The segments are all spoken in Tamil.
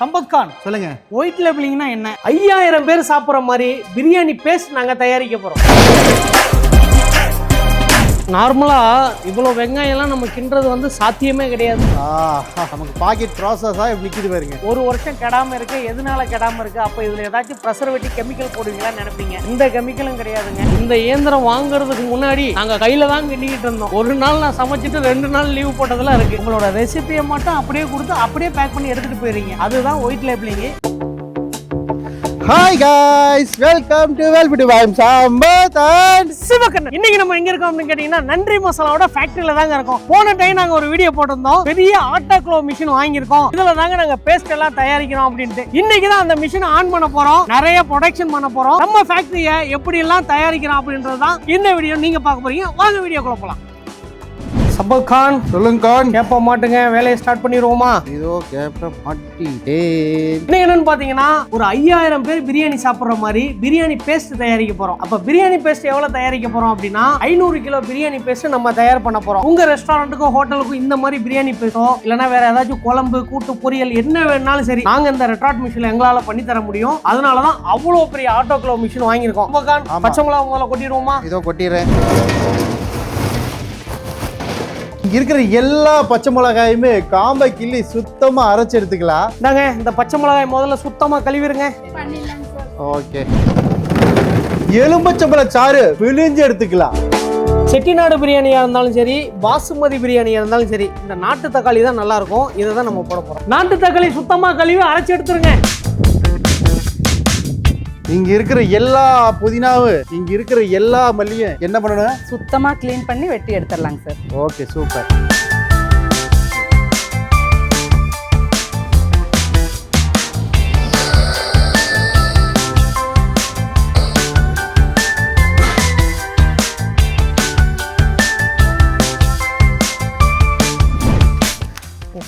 சம்பத் கான் சொல்லுங்க. ஒயிட் லேபிளிங்னா என்ன? 5000 பேர் சாப்பிட்ற மாதிரி பிரியாணி பேஸ்ட் நாங்க தயாரிக்க போறோம். நார்மலா இவ்வளோ வெங்காயம்லாம் நம்ம கிண்டுறது வந்து சாத்தியமே கிடையாது. நமக்கு பாக்கெட் ப்ராசஸா நிக்குது பாருங்க. ஒரு வருஷம் கெடாம இருக்கு. எதனால கெடாம இருக்கு? அப்ப இதுல ஏதாச்சும் ப்ரெசர்வேட்டிவ் கெமிக்கல் போடுவீங்களான்னு நினைப்பீங்க. இந்த கெமிக்கலும் கிடையாதுங்க. இந்த இயந்திரம் வாங்குறதுக்கு முன்னாடி நாங்க கையில தான் கிண்டிக்கிட்டு இருந்தோம். ஒரு நாள் நான் சமைச்சிட்டு 2 நாள் லீவ் போட்டதெல்லாம் இருக்கு. உங்களோட ரெசிபியை மட்டும் அப்படியே கொடுத்து அப்படியே பேக் பண்ணி எடுத்துட்டு போயிருங்க. அதுதான் white labelling. Hi guys, welcome to Velvet Sambat and Sivakannan. இன்னைக்கு நம்ம எங்க இருக்கோம் அப்படின்னு கேட்டீங்கன்னா நன்றி மசாலாவோட ஃபேக்டரியில தாங்க இருக்கோம். போன டைம் நாங்க ஒரு வீடியோ போட்டிருந்தோம். பெரிய ஆட்டோக்ளோ மிஷின் வாங்கியிருக்கோம். இதுல தாங்க நாங்க பேஸ்ட் எல்லாம் தயாரிக்கிறோம் அப்படின்ட்டு. இன்னைக்கு தான் அந்த மிஷினை ஆன் பண்ண போறோம். நிறைய ப்ரொடக்ஷன் பண்ண போறோம். நம்ம ஃபேக்டரியை எப்படி எல்லாம் தயாரிக்கிறோம் அப்படின்றது தான் இந்த வீடியோ நீங்க பார்க்க போறீங்க. வாங்க வீடியோக்குள்ள போலாம். சம்பத் கான், சொல்லுங்க கான். கேப்ப மாட்டுங்க, வேலையை ஸ்டார்ட் பண்ணிடுவோமா? இதோ கேப்ப மாட்டிட்டே. இன்னைக்கு என்னன்னு பாத்தீங்கன்னா ஒரு 5000 பேர் பிரியாணி சாப்பிடுற மாதிரி பிரியாணி பேஸ்ட் தயாரிக்க போறோம். அப்ப பிரியாணி பேஸ்ட் எவ்வளவு தயாரிக்க போறோம் அப்படின்னா 500 கிலோ பிரியாணி பேஸ்ட் நம்ம தயார் பண்ண போறோம். உங்க ரெஸ்டாரண்ட்டுக்கும் ஹோட்டலுக்கும் இந்த மாதிரி பிரியாணி பேஸ்டோ இல்லைன்னா வேற ஏதாச்சும் குழம்பு கூட்டு பொரியல் என்ன வேணாலும் சரி நாங்க இந்த ரெட்ராட் மிஷின்ல எங்களால பண்ணி தர முடியும். அதனாலதான் அவ்வளவு பெரிய ஆட்டோக்ளோ மிஷின் வாங்கியிருக்கோம். பச்சை மிளகா முதல்ல கொட்டிடுவோமா? இதோ கொட்டிடுறேன். இருக்கிற எல்லா பச்சை மிளகாயுமே காம்பை கிள்ளி சுத்தமா அரைச்சு எடுத்துக்கலாம். இந்தாங்க இந்த பச்சை மிளகாய் முதல்ல சுத்தமா கழுவிடுங்க. ஓகே. எலும்பச்சம்பழ சாறு பிழிஞ்சு எடுத்துக்கலாம். செட்டிநாடு பிரியாணியா இருந்தாலும் சரி, பாசுமதி பிரியாணியா இருந்தாலும் சரி, இந்த நாட்டு தக்காளி தான் நல்லா இருக்கும். இதை தான் நம்ம போட போறோம். நாட்டு தக்காளி சுத்தமா கழுவி அரைச்சு எடுத்துருங்க. இங்க இருக்கிற எல்லா புதினாவும் இங்க இருக்கிற எல்லா மல்லியும் என்ன பண்ணணும்? சுத்தமா க்ளீன் பண்ணி வெட்டி எடுத்துடலாங்க சார். Okay, super.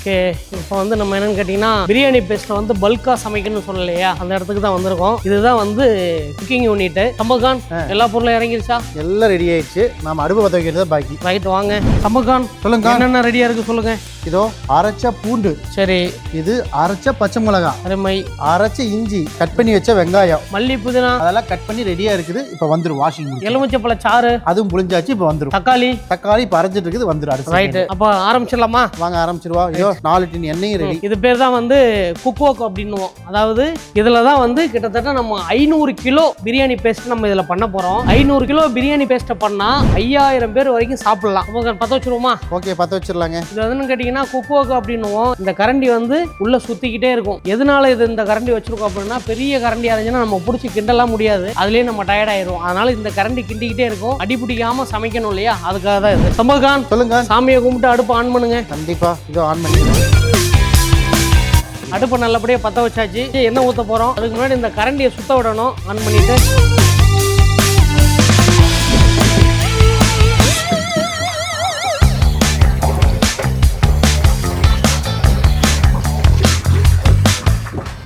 ஓகே, இப்போ வந்து நம்ம என்னன்னு கேட்டிங்கன்னா பிரியாணி பேஸ்ட்டை வந்து பல்காக சமைக்கணும்னு சொல்லலையா, அந்த இடத்துக்கு தான் வந்திருக்கோம். இதுதான் வந்து குக்கிங் யூனிட். சம்பத்கான், எல்லா பொருளும் இறங்கிருச்சா? எல்லாம் ரெடி ஆயிடுச்சு. நம்ம அடுப்பு பற்ற வைக்கிறது பாக்கி. ரைட், வாங்க. சம்பத்கான், சொல்லுங்க. என்னென்ன ரெடியா இருக்கு சொல்லுங்க. இதோ அரைச்ச பூண்டு, சரி. இது அரைச்ச பச்சை மிளகாய், அருமை. அரைச்ச இஞ்சி, கட் பண்ணி வச்ச வெங்காயம், மல்லி, புதினா அதெல்லாம் கட் பண்ணி ரெடியா இருக்குது. இப்போ வந்துரும் வாஷிங். எலுமிச்சப்பழ சாறு அதுவும் புளிஞ்சாச்சு. இப்போ வந்துரும். தக்காளி இப்போ அரைச்சிட்டு இருக்குது. வந்துரும் அடுத்து. ரைட், அப்போ ஆரம்பிச்சிடலாமா? வாங்க, ஆரம்பிச்சிருவா. இதோ 4 டின் எண்ணெயும் ரெடி. இது பேர் தான் வந்து குக்வோக் அப்படின்னுவோம். அதாவது இதுல தான் வந்து கிட்டத்தட்ட நம்ம 500 கிலோ பிரியாணி பேஸ்ட் நம்ம இதுல பண்ண போறோம். 500 கிலோ பிரியாணி பேஸ்ட் பண்ணா 5000 பேர் வரைக்கும் சாப்பிடலாம். பத்த வச்சிருவோமா? ஓகே, பத்த வச்சிடலாங்க. இது வந்து கேட்டீங்கன்னா குக்வோக் அப்படின்னுவோம். இந்த கரண்டி வந்து உள்ள சுத்திக்கிட்டே இருக்கும். எதனால இது இந்த கரண்டி வச்சிருக்கோம் அப்படின்னா பெரிய கரண்டியா இருந்துச்சுன்னா நம்ம பிடிச்சி கிண்டலாம் முடியாது. அதுலயே நம்ம டயர்ட் ஆயிரும். அதனால இந்த கரண்டி கிண்டிக்கிட்டே இருக்கும். அடி பிடிக்காம சமைக்கணும் இல்லையா, அதுக்காக தான் இது. சம்பத்கான், சொல்லுங்க. சாமியை கும்பிட்டு அடுப்பு ஆன் பண்ணுங்க. கண்டிப்பா. இதோ ஆன் பண்ணிடுறேன். அடுப்பு நல்லபடியாக பற்ற வச்சாச்சு. எண்ணெய் ஊற்ற போகிறோம். அதுக்கு முன்னாடி இந்த கரண்டியை சுத்த விடணும். ஆன் பண்ணிட்டு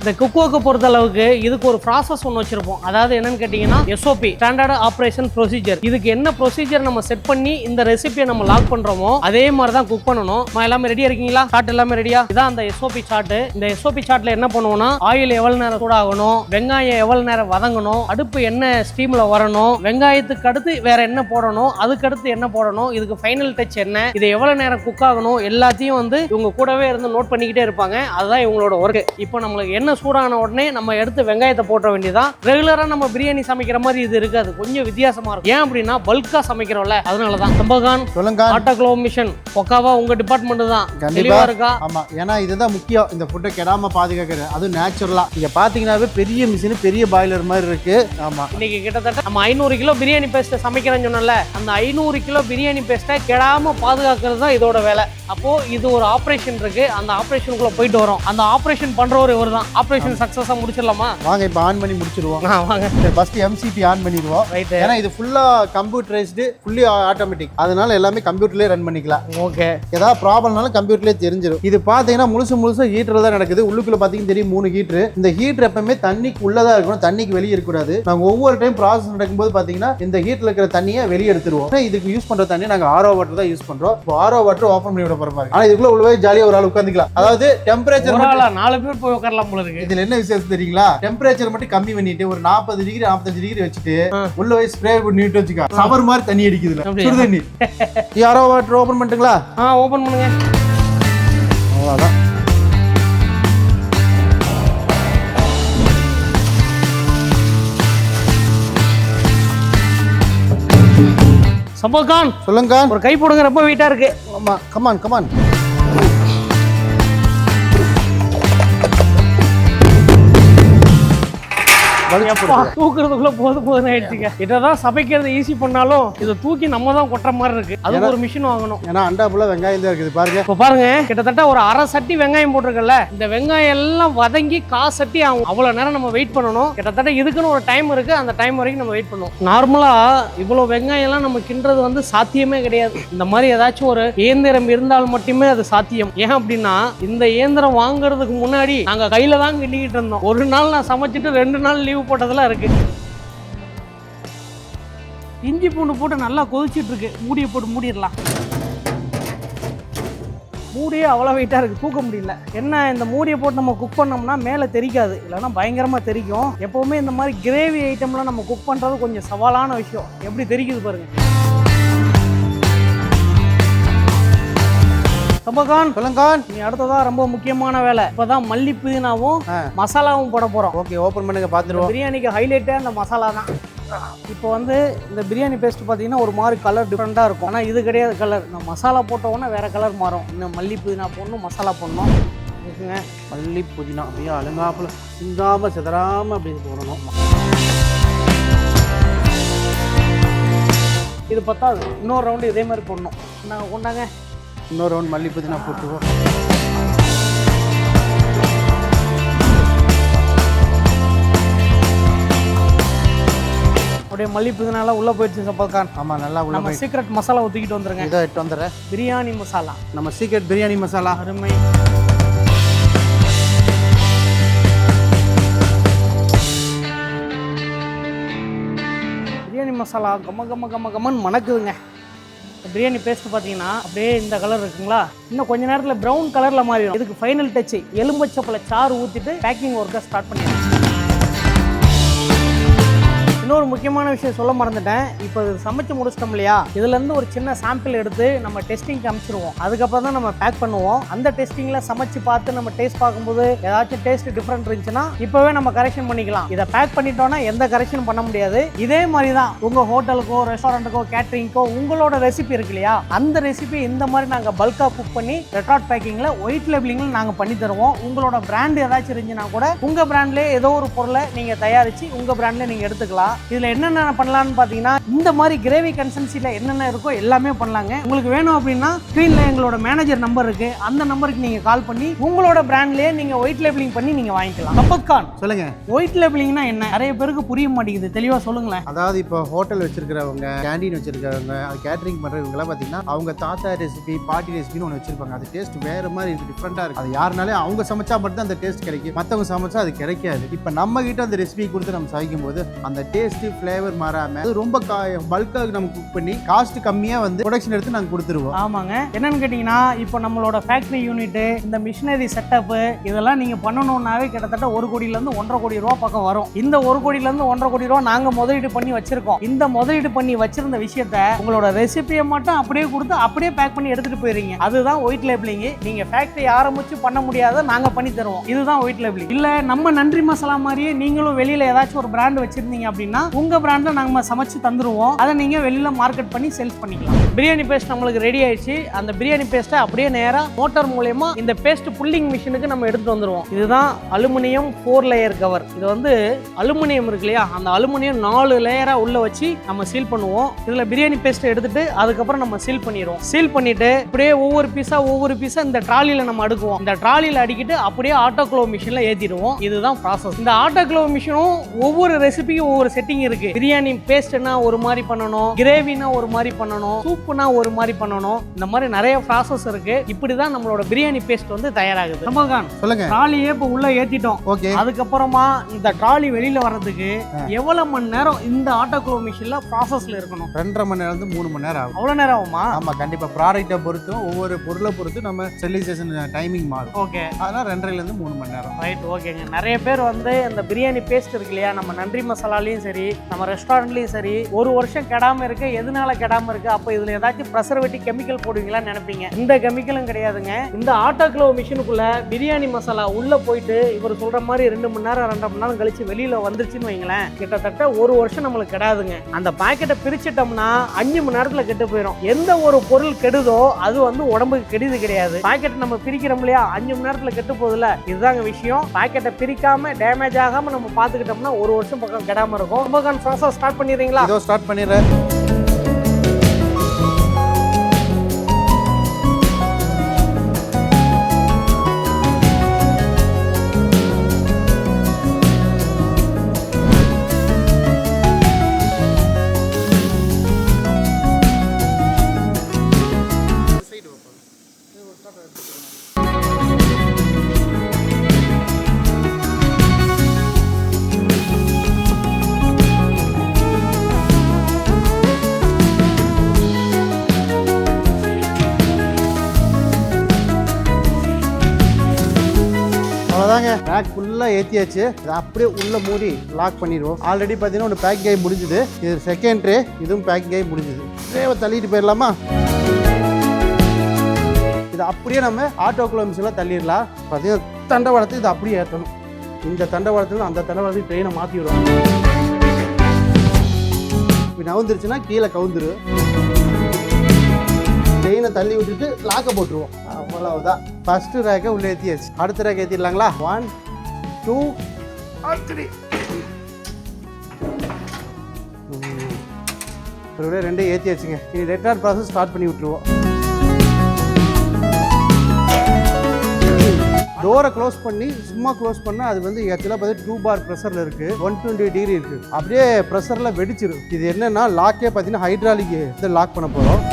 இந்த குக்வோக்கை பொறுத்த அளவுக்கு இதுக்கு ஒரு ப்ராசஸ் ஒன்று வச்சிருப்போம். அதாவது என்னன்னு கேட்டிங்கன்னா எஸ்ஓபி, ஸ்டாண்டர்ட் ஆப்ரேஷன் ப்ரொசீஜர். இதுக்கு என்ன ப்ரொசீஜர் நம்ம செட் பண்ணி இந்த ரெசிபியை நம்ம லாக் பண்றோமோ அதே மாதிரி தான் குக் பண்ணணும். எல்லாமே ரெடியா இருக்கீங்களா? சார்ட் எல்லாமே ரெடியா? இதான் அந்த எஸ்ஓபி சார்ட். இந்த எஸ்ஓபி சார்ட்ல என்ன பண்ணுவோம்னா ஆயில் எவ்வளவு நேரம் சூடாகணும், வெங்காயம் எவ்வளவு நேரம் வதங்கணும், அடுப்பு என்ன ஸ்டீம்ல வரணும், வெங்காயத்துக்கு அடுத்து வேற என்ன போடணும், அதுக்கு அடுத்து என்ன போடணும், இதுக்கு ஃபைனல் டச் என்ன, இது எவ்வளவு நேரம் குக் ஆகணும், எல்லாத்தையும் வந்து இவங்க கூடவே இருந்து நோட் பண்ணிக்கிட்டே இருப்பாங்க. அதுதான் இவங்களோட ஒர்க். இப்போ நம்மளுக்கு என்ன சூடான உடனே நம்ம எடுத்து வெங்காயத்தை போட்ட வேண்டியதான். ரெகுலரா நம்ம பிரியாணி சமைக்கிற மாதிரி இது இருக்காது. கொஞ்சம் வித்தியாசமா இருக்கும். ஏன் அப்படின்னா பல்கா சமைக்கிறோம்ல, அதனாலதான். சம்பத்கான், சொல்லுங்க. ஆட்டோக்ளோ மிஷன் பக்காவா உங்க டிபார்ட்மெண்ட் தான். கண்டிப்பா இருக்கா? ஆமா, ஏன்னா இதுதான் முக்கியம். இந்த ஃபுட்டை கெடாம பாதுகாக்கிறது. அது நேச்சுரலா இங்க பாத்தீங்கன்னாவே பெரிய மிஷின், பெரிய பாய்லர் மாதிரி இருக்கு. ஆமா, இன்னைக்கு கிட்டத்தட்ட நம்ம 500 கிலோ பிரியாணி பேஸ்ட் சமைக்கிறேன்னு சொன்னல, அந்த 500 கிலோ பிரியாணி பேஸ்ட்டை கெடாம பாதுகாக்கிறது தான் இதோட வேலை. அப்போ இது ஒரு ஆபரேஷன் இருக்கு. அந்த ஆபரேஷனுக்குள்ள போயிட்டு வரோம். அந்த ஆபரேஷன் பண்றவர் இவர் தான். ஆப்ரேஷன் சக்ஸஸா முடிச்சிடலாமா? வாங்க இப்போ ஆன் பண்ணி முடிச்சிருவோம். வாங்க ஃபர்ஸ்ட் MCP ஆன் பண்ணிடுவோம். ரைட். ஏன்னா இது ஃபுல்லா கம்ப்யூட்டரைஸ்டு, ஃபுல்லி ஆட்டோமேட்டிக், அதனால எல்லாமே கம்ப்யூட்டர்லயே ரன் பண்ணிக்கலாம். ஓகே. ஏதாவது ப்ராப்ளம்னாலும் கம்ப்யூட்டர்லயே தெரிஞ்சிடும். இது பாத்தீங்கன்னா முழுசு ஹீட்டர் தான் நடக்குது. உள்ளுக்குள்ள பாத்தீங்கன்னா தெரியும் 3 ஹீட்டர். இந்த ஹீட்டர் எப்பவுமே தண்ணிக்கு உள்ளதா இருக்கணும், தண்ணிக்கு வெளியே இருக்கக்கூடாது. நாங்க ஒவ்வொரு டைம் ப்ராசஸ் நடக்கும்போது பாத்தீங்கன்னா இந்த ஹீட்டர்ல இருக்கிற தண்ணியை வெளியே எடுத்துருவோம். இதுக்கு யூஸ் பண்ற தண்ணி நாங்க RO வாட்டர் தான் யூஸ் பண்றோம். இப்போ RO வாட்டர் ஓபன் பண்ணி விட போறோம். ஆனா இதுக்குள்ள உள்ளவே ஜாலியா ஒரு ஆள் உட்காந்துக்கலாம். அதாவது டெம்பரேச்சர் 4 பேர் போய் உட்காரலாம் போல இருக்கு. இதுல என்ன விசேஷம் தெரியுங்களா? டெம்பரேச்சர் மட்டும் கம்மி பண்ணிட்டு ஒரு 40 டிகிரி 45 டிகிரி வச்சுட்டு உள்ள போய் ஸ்ப்ரே பண்ணிட்டு வச்சுக்கா, சவர் மாதிரி தண்ணி அடிக்குதுல, சுடு தண்ணி. RO வாட்டர் ஓபன் பண்ணிட்டுங்களா? ஓபன் பண்ணுங்க. அவ்வளவுதான். சம்போகான் சொல்லுங்க. ஒரு கை போடுங்க, ரொம்ப வெயிட்டா இருக்கு. ஆமா, கமான் கமான். தூக்குறதுக்குள்ள போதும் ஆயிடுச்சுங்க. இததான் சமைக்கிறது ஈஸி பண்ணாலும் இதை தூக்கி நம்ம தான் கொட்டுற மாதிரி இருக்கு. அது ஒரு மிஷின் வாங்கணும். ஏன்னா அண்டா ஃபுல்லா வெங்காயம் தான் இருக்குது பாருங்க. இப்ப பாருங்க, கிட்டத்தட்ட ஒரு 1/2 சட்டி வெங்காயம் போட்டிருக்கல. இந்த வெங்காயம் எல்லாம் வதங்கி 1/4 சட்டி ஆகும். அவ்வளவு நேரம் நம்ம வெயிட் பண்ணணும். கிட்டத்தட்ட இதுக்குன்னு ஒரு டைம் இருக்கு. அந்த டைம் வரைக்கும் நம்ம வெயிட் பண்ணுவோம். நார்மலா இவ்வளவு வெங்காயம் எல்லாம் நம்ம கிண்டுறது வந்து சாத்தியமே கிடையாது. இந்த மாதிரி ஏதாச்சும் ஒரு இயந்திரம் இருந்தால் மட்டுமே அது சாத்தியம். ஏன் அப்படின்னா இந்த இயந்திரம் வாங்குறதுக்கு முன்னாடி நாங்க கையில தான் கிண்டிக்கிட்டு இருந்தோம். ஒரு நாள் நான் சமைச்சிட்டு 2 நாள் லீவ் போட்டதெல்லாம் இருக்கு. இஞ்சி பூண்டு போட்டு நல்லா கொதிச்சிட்டு இருக்கு. மூடியை போட்டு மூடிடலாம். மூடியே அவ்வளோ வெயிட்டாக இருக்குது, தூக்க முடியல. என்ன, இந்த மூடியை போட்டு நம்ம குக் பண்ணோம்னா மேலே தெரிக்காது, இல்லைன்னா பயங்கரமாக தெரிக்கும். எப்போவுமே இந்த மாதிரி கிரேவி ஐட்டம்லாம் நம்ம குக் பண்ணுறது கொஞ்சம் சவாலான விஷயம். எப்படி தெரிக்குது பாருங்க. சம்பகான் சொல்லுங்கான், நீ அடுத்ததா ரொம்ப முக்கியமான வேலை. இப்பதான் மல்லி புதினாவும் மசாலாவும் போட போறோம். ஓகே, ஓபன் பண்ணுங்க பாத்துருவோம். பிரியாணிக்கு ஹைலைட்டே அந்த மசாலா தான். இப்போ வந்து இந்த பிரியாணி பேஸ்ட் பார்த்தீங்கன்னா ஒரு மாதிரி கலர் டிஃப்ரெண்ட்டாக இருக்கும். ஆனால் இது கிடையாது கலர். நம்ம மசாலா போட்டோன்னா வேறு கலர் மாறும். இன்னும் மல்லி புதினா போடணும், மசாலா போடணும். இருக்குங்க, மல்லி புதினா அப்படியே அழுங்காப்புல சிந்தாம சிதறாம அப்படி போடணும். இது பத்தாது, இன்னொரு ரவுண்டு இதே மாதிரி போடணும். நாங்கள் கொண்டாங்க, இன்னொரு ரவுண்ட் மல்லி புதினா போட்டுவோம். அப்படியே மல்லி புதினால உள்ள போயிடுச்சு சப்பல்கான். ஆமா, நல்லா உள்ள நம்ம சீக்ரெட் மசாலா ஊற்றிக்கிட்டு வந்துருங்க. இதை எடுத்து வந்துடுறேன். பிரியாணி மசாலா, நம்ம சீக்ரெட் பிரியாணி மசாலா. அருமை. பிரியாணி மசாலா கம்ம கம்ம கம்ம கம்மன்னு மணக்குதுங்க. பிரியாணி பேஸ்ட் பார்த்தீங்கன்னா அப்படியே இந்த கலர் இருக்குங்களா, இன்னும் கொஞ்ச நேரத்தில் ப்ரௌன் கலரில் மாறிடும். இதுக்கு ஃபைனல் டச்சு எலும்பச்சப்பள சாறு ஊற்றிட்டு பேக்கிங் ஒர்க்கை ஸ்டார்ட் பண்ணிடுறேன். இன்னொரு முக்கியமான விஷயம் சொல்ல மறந்துட்டேன். இப்போ இது சமைச்சு முடிச்சிட்டோம் இல்லையா, இதுலேருந்து ஒரு சின்ன சாம்பிள் எடுத்து நம்ம டெஸ்டிங்க்கு அனுப்பிச்சிருவோம். அதுக்கப்புறம் தான் நம்ம பேக் பண்ணுவோம். அந்த டெஸ்டிங்கில் சமைச்சு பார்த்து நம்ம டேஸ்ட் பார்க்கும்போது ஏதாச்சும் டேஸ்ட் டிஃப்ரெண்ட் இருந்துச்சுன்னா இப்போவே நம்ம கரெக்ஷன் பண்ணிக்கலாம். இதை பேக் பண்ணிட்டோம்னா எந்த கரெக்ஷனும் பண்ண முடியாது. இதே மாதிரி தான் உங்கள் ஹோட்டலுக்கோ ரெஸ்டாரண்ட்டுக்கோ கேட்டரிங்க்கோ உங்களோட ரெசிபி இருக்கு இல்லையா, அந்த ரெசிபி இந்த மாதிரி நாங்கள் பல்காக குக் பண்ணி ரெட்ராட் பேக்கிங்கில் ஒயிட் லேபிளிங்கில் நாங்கள் பண்ணி தருவோம். உங்களோட பிராண்ட் ஏதாச்சும் இருந்துச்சுன்னா கூட உங்கள் பிராண்ட்லேயே ஏதோ ஒரு பொருளை நீங்கள் தயாரித்து உங்கள் பிராண்ட்லேயே நீங்கள் எடுத்துக்கலாம். இதுல என்னென்ன பண்ணலாம்னு பாத்தீங்கன்னா இந்த மாதிரி கிரேவி கன்சிஸ்டன்சில என்னென்ன இருக்கோ எல்லாமே பண்ணலாங்க. உங்களுக்கு வேணும் அப்படின்னா ஸ்கிரீன்ல எங்களோட மேனேஜர் நம்பர் இருக்கு, அந்த நம்பருக்கு நீங்க கால் பண்ணி உங்களோட பிராண்ட்லயே நீங்க ஒயிட் லேபிளிங் பண்ணி நீங்க வாங்கிக்கலாம். சம்பத்கான் சொல்லுங்க, ஒயிட் லேபிளிங்னா என்ன? நிறைய பேருக்கு புரிய மாட்டேங்குது, தெளிவா சொல்லுங்களேன். அதாவது இப்போ ஹோட்டல் வச்சிருக்கிறவங்க, கேண்டீன் வச்சிருக்கிறவங்க, அது கேட்டரிங் பண்றவங்க எல்லாம் பாத்தீங்கன்னா அவங்க தாத்தா ரெசிபி பாட்டி ரெசிபின்னு ஒன்று வச்சிருப்பாங்க. அது டேஸ்ட் வேற மாதிரி இருக்கு, டிஃப்ரெண்டா இருக்கு. அது யாருனாலே அவங்க சமைச்சா மட்டும் அந்த டேஸ்ட் கிடைக்கும், மற்றவங்க சமைச்சா அது கிடைக்காது. இப்போ நம்ம கிட்ட அந்த ரெசிபி கொடுத்து நம்ம சமைக்கும் போது அந்த டேஸ்ட் ஃப்ளேவர் மாறாம அது ரொம்ப பல்காக நம்ம குக் பண்ணி காஸ்ட் கம்மியா வந்து ப்ரொடக்ஷன் எடுத்து நாங்க கொடுத்துருவோம். ஆமாங்க, என்னன்னு கேட்டீங்கன்னா இப்போ நம்மளோட ஃபேக்டரி யூனிட், இந்த மிஷினரி செட்டப் இதெல்லாம் நீங்க பண்ணணும்னாவே கிட்டத்தட்ட 1 கோடியிலேருந்து 1.5 கோடி ரூபா பக்கம் வரும். இந்த 1 கோடியிலேருந்து 1.5 கோடி ரூபா நாங்க முதலீடு பண்ணி வச்சிருக்கோம். இந்த முதலீடு பண்ணி வச்சிருந்த விஷயத்த உங்களோட ரெசிபியை மட்டும் அப்படியே கொடுத்து அப்படியே பேக் பண்ணி எடுத்துட்டு போயிருங்க. அதுதான் ஒயிட் லேபிளிங். நீங்க ஃபேக்டரி ஆரம்பிச்சு பண்ண முடியாத நாங்க பண்ணி தருவோம். இதுதான் ஒயிட் லேபிளிங். இல்ல நம்ம நன்றி மசாலா மாதிரியே நீங்களும் வெளியில ஏதாச்சும் ஒரு பிராண்ட் வச்சிருந்தீங்க அப்படின்னா கேட்டிங்கன்னா உங்கள் பிராண்டில் நாங்கள் சமைச்சு தந்துடுவோம். அதை நீங்கள் வெளியில் மார்க்கெட் பண்ணி சேல்ஸ் பண்ணிக்கலாம். பிரியாணி பேஸ்ட் நம்மளுக்கு ரெடி ஆயிடுச்சு. அந்த பிரியாணி பேஸ்ட்டை அப்படியே நேராக மோட்டார் மூலயமா இந்த பேஸ்ட் புல்லிங் மிஷினுக்கு நம்ம எடுத்துகிட்டு வந்துடுவோம். இதுதான் அலுமினியம் 4 லேயர் கவர். இது வந்து அலுமினியம் இருக்கு இல்லையா, அந்த அலுமினியம் 4 லேயராக உள்ள வச்சு நம்ம சீல் பண்ணுவோம். இதில் பிரியாணி பேஸ்ட்டை எடுத்துட்டு அதுக்கப்புறம் நம்ம சீல் பண்ணிடுவோம். சீல் பண்ணிட்டு அப்படியே ஒவ்வொரு பீஸா இந்த ட்ராலியில் நம்ம அடுக்குவோம். இந்த ட்ராலியில் அடிக்கிட்டு அப்படியே ஆட்டோக்ளோவ் மிஷினில் ஏற்றிடுவோம். இதுதான் ப்ராசஸ். இந்த ஆட்டோக்ளோவ் மிஷினும் ஒவ்வொரு ரெசிபிக்கும் ஒவ்வொரு செட்டிங் இருக்கு. பிரியாணி பேஸ்ட்னா ஒரு மாதிரி பண்ணணும், கிரேவினா ஒரு மாதிரி பண்ணணும், சூப்புனா ஒரு மாதிரி பண்ணணும். இந்த மாதிரி நிறைய ப்ராசஸ் இருக்கு. இப்படிதான் நம்மளோட பிரியாணி பேஸ்ட் வந்து தயாராகுது. ரமகான் சொல்லுங்க. ட்ராலியே இப்போ உள்ள ஏத்திட்டோம். ஓகே. அதுக்கப்புறமா இந்த ட்ராலி வெளியில வர்றதுக்கு எவ்வளவு மணி நேரம் இந்த ஆட்டோக்ளோவ் மிஷின்ல ப்ராசஸ்ல இருக்கணும்? 2.5 மணி நேரம் 3 மணி நேரம் ஆகும். அவ்வளவு நேரம் ஆகுமா? ஆமா, கண்டிப்பா. ப்ராடக்ட்டை பொறுத்தும் ஒவ்வொரு பொருளை பொறுத்து நம்ம ஸ்டெரிலைசேஷன் டைமிங் மாறும். ஓகே. அதனால 2.5 to 3 மணி நேரம். ரைட், ஓகேங்க. நிறைய பேர் வந்து இந்த பிரியாணி பேஸ்ட் இருக்கு இல்லையா, நம்ம நன்றி மசாலாலையும் சரி நம்ம ரெஸ்டாரண்ட்லயும் சரி 1 வருஷம் கெடாம இருக்கு. எதனால கெடாம இருக்கு? அப்போ இதுல ஏதாச்சும் ப்ரெசர்வேட்டிவ் கெமிக்கல் போடுவீங்களான்னு நினைப்பீங்க. இந்த கெமிக்கலும் கிடையாதுங்க. இந்த ஆட்டோக்ளோவ் மிஷினுக்குள்ள பிரியாணி மசாலா உள்ள போயிட்டு இவர் சொல்ற மாதிரி 2 மணி நேரம் 2.5 மணி நேரம் கழிச்சு வெளியில வந்துருச்சுன்னு வைங்களேன், கிட்டத்தட்ட 1 வருஷம் நம்மளுக்கு கெடாதுங்க. அந்த பாக்கெட்டை பிரிச்சுட்டோம்னா 5 மணி நேரத்துல கெட்டு போயிடும். எந்த ஒரு பொருள் கெடுதோ அது வந்து உடம்புக்கு கெடுது கிடையாது. பாக்கெட் நம்ம பிரிக்கிறோம் இல்லையா, 5 மணி நேரத்துல கெட்டு போகுதுல, இதுதாங்க விஷயம். பாக்கெட்டை பிரிக்காம டேமேஜ் ஆகாம நம்ம பாத்துக்கிட்டோம்னா 1 வருஷம் பக்கம் கெடாம இருக்கும். ரொம்ப ப்ராசஸ் ஸ்டார்ட் பண்ணிடுறீங்களா? இதோ ஸ்டார்ட் பண்ணிடுறேன். அவ்வளோதாங்க. பேக் ஃபுல்லாக ஏற்றியாச்சு. இதை அப்படியே உள்ள மூடி லாக் பண்ணிடுவோம். ஆல்ரெடி பார்த்தீங்கன்னா ஒன்று பேக்கிங் ஆகி முடிஞ்சுது. இது செகண்ட் ட்ரே, இதுவும் பேக்கிங் ஆகி முடிஞ்சுது. ட்ரேவை தள்ளிட்டு போயிடலாமா? இதை அப்படியே நம்ம ஆட்டோக்ளோவ் மிஷினில் தள்ளிடலாம். பார்த்தீங்கன்னா தண்டவாளத்தை இதை அப்படியே ஏற்றணும். இந்த தண்டவாளத்தில் அந்த தண்டவாளத்துக்கு ட்ரெயினை மாற்றி விடுவோம். இப்படி நவுந்துருச்சுன்னா கீழே கவுந்துரு. ட்ரெயினை தள்ளி விட்டுட்டு லாக்கை போட்டுருவோம். அவ்வளவுதான். ஃபர்ஸ்ட் ரேக்கை உள்ள ஏற்றியாச்சு. அடுத்த ரேக் ஏற்றிடலாங்களா? 1 2 3 ஒரு 2 ஏற்றியாச்சுங்க. இனி ரெட்டார்ட் ப்ராசஸ் ஸ்டார்ட் பண்ணி விட்டுருவோம். டோரை க்ளோஸ் பண்ணி சும்மா க்ளோஸ் பண்ணால் அது வந்து ஆக்சுவலாக பார்த்து 2 bar ப்ரெஷரில் இருக்குது. 120 டிகிரி இருக்குது. அப்படியே ப்ரெஷரில் வெடிச்சிடும். இது என்னென்னா லாக்கே பார்த்தீங்கன்னா ஹைட்ராலிக் இதை லாக் பண்ண போகிறோம்.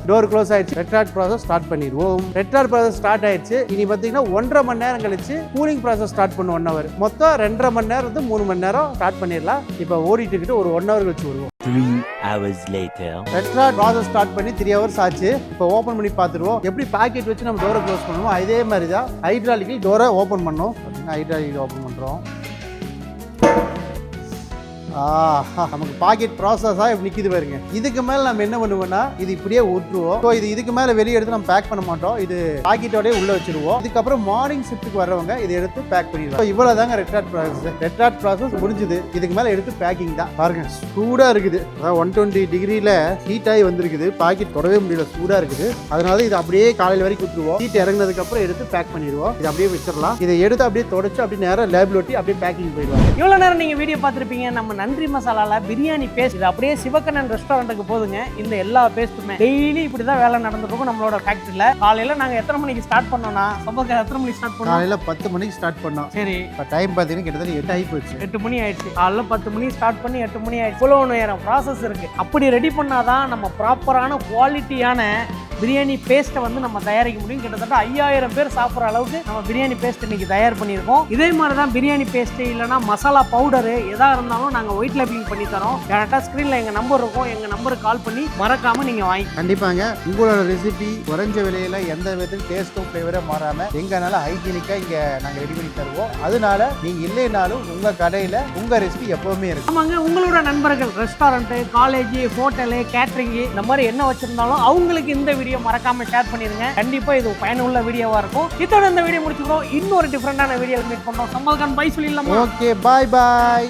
டோர் க்ளோஸ் ஆயிடுச்சு. ரெட்ரார்ட் ப்ராசஸ் ஸ்டார்ட் பண்ணிடுவோம். ரெட்ரார்ட் ப்ராசஸ் ஸ்டார்ட் ஆயிடுச்சு. இனி பார்த்தீங்கன்னா 1.5 மணி நேரம் கழிச்சு கூலிங் ப்ராசஸ் ஸ்டார்ட் பண்ணும். 1 hour. மொத்தம் 2.5 மணி நேரம் 3 மணி நேரம் ஸ்டார்ட் பண்ணிடலாம். இப்போ ஓடிட்டு இருக்கிட்டு ஒரு 1 hour கழிச்சு வருவோம். 3 hours later. ரெட்ரார்ட் ப்ராசஸ் ஸ்டார்ட் பண்ணி 3 hours ஆச்சு. இப்போ ஓப்பன் பண்ணி பார்த்துருவோம். எப்படி பாக்கெட் வச்சு நம்ம டோரை க்ளோஸ் பண்ணுவோம் அதே மாதிரி தான் ஹைட்ராலிக்கி டோரை ஓப்பன் பண்ணோம். ஹைட்ராலிக் ஓப்பன் பண்ணுறோம். நமக்கு பாக்கெட் ப்ராசஸாக இப்படி நிற்கிது பாருங்க. இதுக்கு மேலே நம்ம என்ன பண்ணுவோம்னா இது இப்படியே ஊற்றுவோம். ஸோ இதுக்கு மேலே வெளியே எடுத்து நம்ம பேக் பண்ண மாட்டோம். இது பாக்கெட்டோடய உள்ளே வச்சுருவோம். இதுக்கப்புறம் மார்னிங் ஷிஃப்ட்டுக்கு வர்றவங்க இதை எடுத்து பேக் பண்ணிடுவோம். இவ்வளோ தாங்க ரெட்ரார்ட் ப்ராசஸ். ரெட்ரார்ட் ப்ராசஸ் முடிஞ்சுது. இதுக்கு மேலே எடுத்து பேக்கிங் தான். பாருங்க சூடாக இருக்குது. அதாவது 120 டிகிரியில் ஹீட் ஆகி வந்திருக்குது. பாக்கெட் தொடவே முடியல, சூடாக இருக்குது. அதனால இது அப்படியே காலையில் வரைக்கும் ஊற்றுவோம். ஹீட் இறங்கினதுக்கப்புறம் எடுத்து பேக் பண்ணிடுவோம். இது அப்படியே வச்சிடலாம். இதை எடுத்து அப்படியே தொடச்சு அப்படியே நேரம் லேபிள் ஒட்டி அப்படியே பேக்கிங் போயிடுவோம். இவ்வளோ நேரம் நீங்கள் வீடியோ பார்த்துருப்பீங்க. நம்ம நன்றி மசாலால பிரியாணி பேஸ்ட் இது அப்படியே சிவக்கண்ணன் ரெஸ்டாரண்ட்டுக்கு போதுங்க. இந்த எல்லா பேஸ்ட்டுமே டெய்லி இப்படி தான் வேலை நடந்துருக்கும் நம்மளோட ஃபேக்ட்ரியில். காலையில் நாங்கள் எத்தனை மணிக்கு ஸ்டார்ட் பண்ணோம்னா எத்தனை மணிக்கு ஸ்டார்ட் பண்ணோம்? காலையில் 10 மணிக்கு ஸ்டார்ட் பண்ணோம். சரி, இப்போ டைம் பார்த்தீங்கன்னா கிட்டத்தட்ட 8 ஆகி போச்சு. 8 மணி ஆயிடுச்சு. காலையில் 10 மணி ஸ்டார்ட் பண்ணி 8 மணி ஆயிடுச்சு. இவ்வளோ நேரம் ப்ராசஸ் இருக்கு. அப்படி ரெடி பண்ணாதான் நம்ம ப்ராப்பரான குவாலிட்டியான பிரியாணி பேஸ்ட்டை வந்து நம்ம தயாரிக்க முடியும். கிட்டத்தட்ட 5000 பேர் சாப்பிட்ற அளவுக்கு நம்ம பிரியாணி பேஸ்ட் இன்னைக்கு தயார் பண்ணியிருக்கோம். இதே மாதிரி தான் பிரியாணி பேஸ்ட் இல்லைனா மசாலா பவுடரு எதாக இருந்தாலும் நாங்கள் ஒயிட் லேபிளிங் பண்ணி தரோம். டேரக்டாக ஸ்க்ரீனில் எங்கள் நம்பர் இருக்கும். எங்கள் நம்பருக்கு கால் பண்ணி மறக்காமல் நீங்கள் வாங்கி. கண்டிப்பாங்க உங்களோட ரெசிபி குறைஞ்ச விலையில் எந்த விதத்தில் டேஸ்ட்டும் ஃப்ளேவரும் மாறாமல் எங்கனால ஹைஜீனிக்காக இங்கே நாங்கள் ரெடி பண்ணி தருவோம். அதனால நீங்கள் இல்லைனாலும் உங்கள் கடையில் உங்கள் ரெசிபி எப்போவுமே இருக்கும். ஆமாங்க, உங்களோட நண்பர்கள் ரெஸ்டாரண்ட்டு, காலேஜ், ஹோட்டலு, கேட்ரிங்கு இந்த மாதிரி என்ன வச்சுருந்தாலும் அவங்களுக்கு இந்த வீடியோ மறக்காம ஷேர் பண்ணிருங்க. கண்டிப்பா இது பயனுள்ள வீடியோவா இருக்கும். இதோட இந்த வீடியோ முடிச்சுக்கிறோம். இன்னொரு டிஃபரெண்டான வீடியோல மீட் பண்றோம். சம்பல்கான் பை சொல்லிடலாமா? ஓகே, பாய் பாய்.